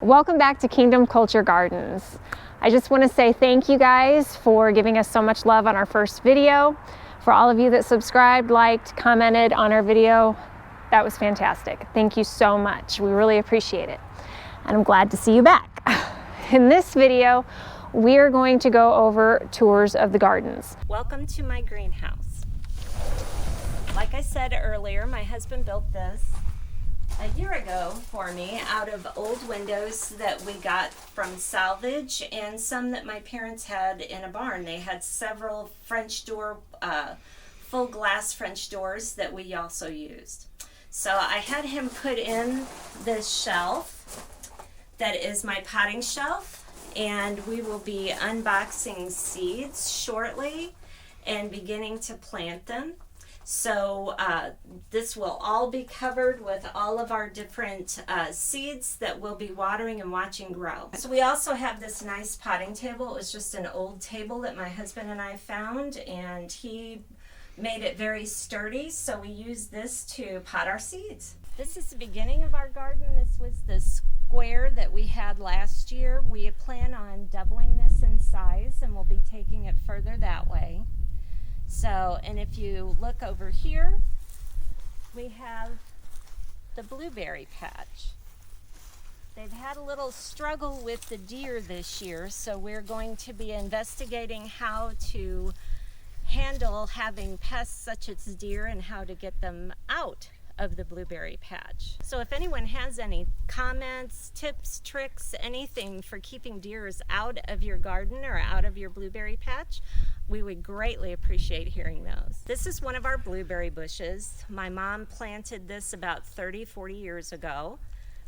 Welcome back to Kingdom Culture Gardens. I just want to say thank you guys for giving us so much love on our first video. For all of you that subscribed, liked, commented on our video, that was fantastic. Thank you so much. We really appreciate it. And I'm glad to see you back. In this video, we are going to go over tours of the gardens. Welcome to my greenhouse. Like I said earlier, my husband built this a year ago for me out of old windows that we got from salvage and some that my parents had in a barn. They had several French door, full glass French doors that we also used. So I had him put in this shelf that is my potting shelf, and we will be unboxing seeds shortly and beginning to plant them. So this will all be covered with all of our different seeds that we'll be watering and watching grow. So we also have this nice potting table. It was just an old table that my husband and I found, and he made it very sturdy, so we use this to pot our seeds. This is the beginning of our garden. This was the square that we had last year. We plan on doubling this in size, and we'll be taking it further that way. So, and if you look over here, we have the blueberry patch. They've had a little struggle with the deer this year, so we're going to be investigating how to handle having pests such as deer and how to get them out of the blueberry patch. So if anyone has any comments, tips, tricks, anything for keeping deers out of your garden or out of your blueberry patch, we would greatly appreciate hearing those. This is one of our blueberry bushes. My mom planted this about 40 years ago.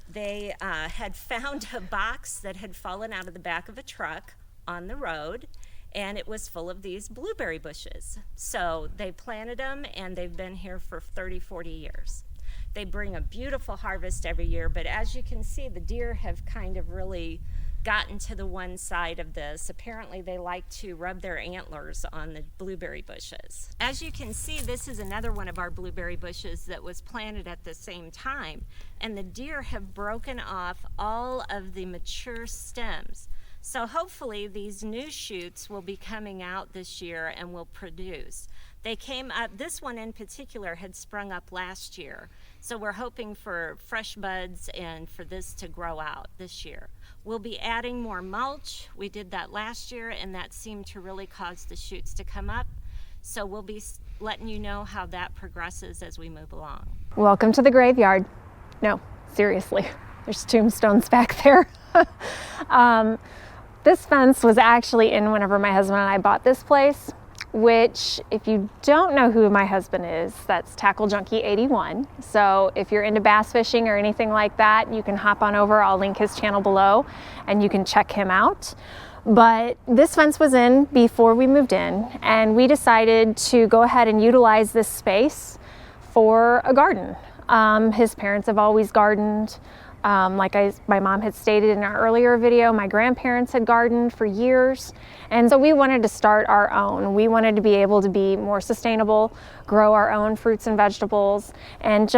They had found a box that had fallen out of the back of a truck on the road, and it was full of these blueberry bushes. So they planted them, and they've been here for 40 years. They bring a beautiful harvest every year, but as you can see, the deer have kind of really gotten to the one side of this. Apparently they like to rub their antlers on the blueberry bushes. As you can see, this is another one of our blueberry bushes that was planted at the same time, and the deer have broken off all of the mature stems. So hopefully these new shoots will be coming out this year and will produce. They came up, this one in particular had sprung up last year. So we're hoping for fresh buds and for this to grow out this year. We'll be adding more mulch. We did that last year, and that seemed to really cause the shoots to come up. So we'll be letting you know how that progresses as we move along. Welcome to the graveyard. No, seriously, there's tombstones back there. This fence was actually in whenever my husband and I bought this place, which, if you don't know who my husband is, that's Tackle Junkie 81. So if you're into bass fishing or anything like that, you can hop on over. I'll link his channel below and you can check him out. But this fence was in before we moved in, and we decided to go ahead and utilize this space for a garden. His parents have always gardened. Like my mom had stated in our earlier video, my grandparents had gardened for years, and so we wanted to start our own. We wanted to be able to be more sustainable, grow our own fruits and vegetables, and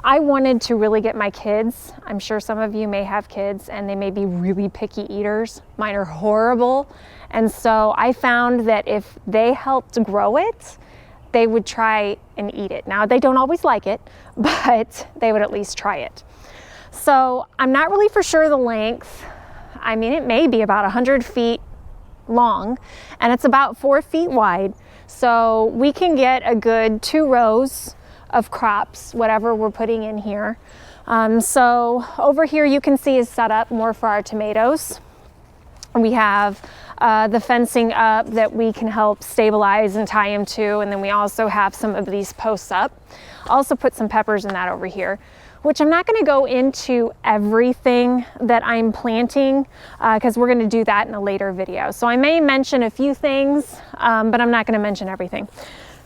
I wanted to really get my kids. I'm sure some of you may have kids and they may be really picky eaters. Mine are horrible, and so I found that if they helped grow it, they would try and eat it. Now, they don't always like it, but they would at least try it. So I'm not really for sure the length. I mean, it may be about 100 feet long, and it's about 4 feet wide. So we can get a good 2 rows of crops, whatever we're putting in here. So over here you can see is set up more for our tomatoes. We have the fencing up that we can help stabilize and tie them to, and then we also have some of these posts up. Also put some peppers in that over here, which I'm not going to go into everything that I'm planting because we're going to do that in a later video. So I may mention a few things, but I'm not going to mention everything.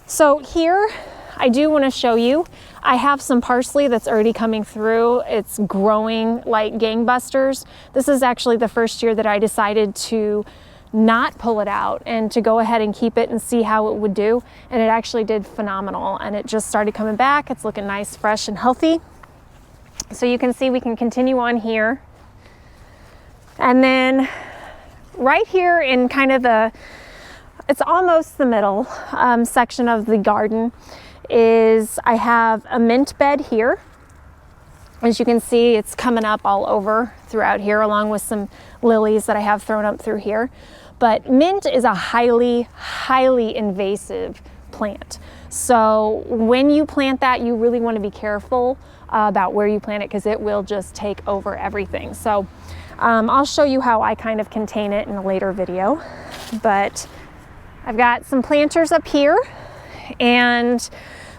So here I do want to show you, I have some parsley that's already coming through. It's growing like gangbusters. This is actually the first year that I decided to not pull it out and to go ahead and keep it and see how it would do. And it actually did phenomenal, and it just started coming back. It's looking nice, fresh, and healthy. So you can see we can continue on here. And then right here in kind of it's almost the middle section of the garden is I have a mint bed here. As you can see, it's coming up all over throughout here, along with some lilies that I have thrown up through here. But mint is a highly, highly invasive plant. So when you plant that, you really want to be careful about where you plant it, because it will just take over everything. So I'll show you how I kind of contain it in a later video. But I've got some planters up here and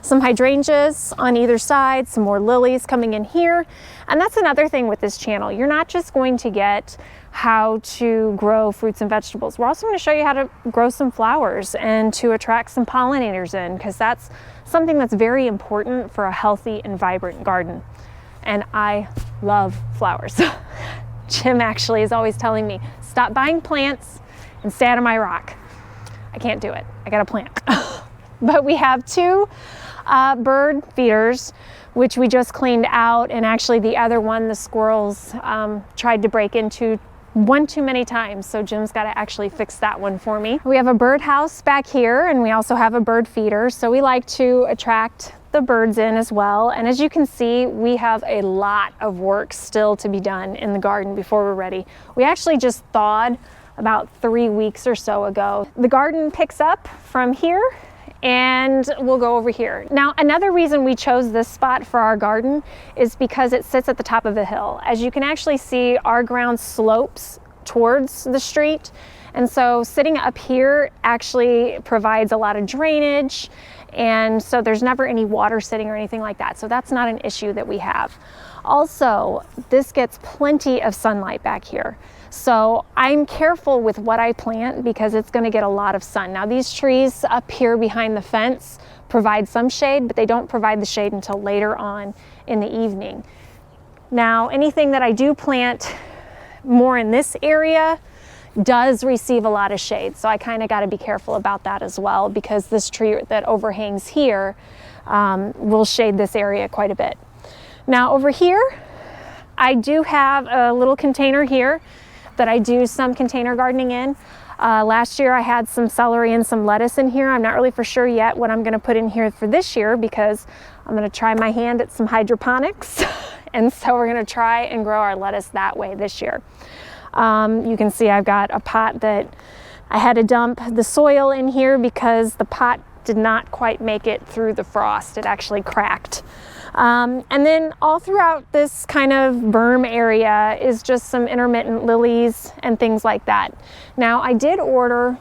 some hydrangeas on either side, some more lilies coming in here. And that's another thing with this channel. You're not just going to get how to grow fruits and vegetables. We're also going to show you how to grow some flowers and to attract some pollinators in, because that's something that's very important for a healthy and vibrant garden. And I love flowers. Jim actually is always telling me, stop buying plants and stay out of my rock. I can't do it. I got to plant. But we have two bird feeders, which we just cleaned out. And actually the other one, the squirrels tried to break into one too many times. So Jim's got to actually fix that one for me. We have a bird house back here, and we also have a bird feeder. So we like to attract the birds in as well. And as you can see, we have a lot of work still to be done in the garden before we're ready. We actually just thawed about 3 weeks or so ago. The garden picks up from here and we'll go over here. Now, another reason we chose this spot for our garden is because it sits at the top of a hill. As you can actually see, our ground slopes towards the street. And so sitting up here actually provides a lot of drainage. And so there's never any water sitting or anything like that. So that's not an issue that we have. Also, this gets plenty of sunlight back here. So I'm careful with what I plant because it's going to get a lot of sun. Now these trees up here behind the fence provide some shade, but they don't provide the shade until later on in the evening. Now anything that I do plant more in this area does receive a lot of shade. So I kind of got to be careful about that as well, because this tree that overhangs here will shade this area quite a bit. Now over here, I do have a little container here that I do some container gardening in. Last year I had some celery and some lettuce in here. I'm not really for sure yet what I'm going to put in here for this year, because I'm going to try my hand at some hydroponics. And so we're going to try and grow our lettuce that way this year. You can see I've got a pot that I had to dump the soil in here because the pot did not quite make it through the frost. It actually cracked. And then all throughout this kind of berm area is just some intermittent lilies and things like that. Now I did order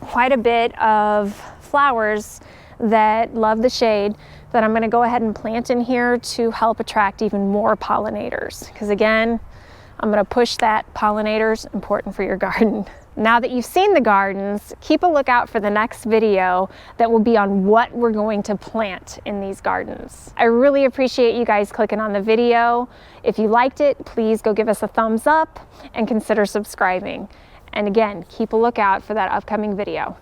quite a bit of flowers that love the shade that I'm going to go ahead and plant in here to help attract even more pollinators. Because again, I'm going to push that pollinators, important for your garden. Now that you've seen the gardens, keep a lookout for the next video that will be on what we're going to plant in these gardens. I really appreciate you guys clicking on the video. If you liked it, please go give us a thumbs up and consider subscribing. And again, keep a lookout for that upcoming video.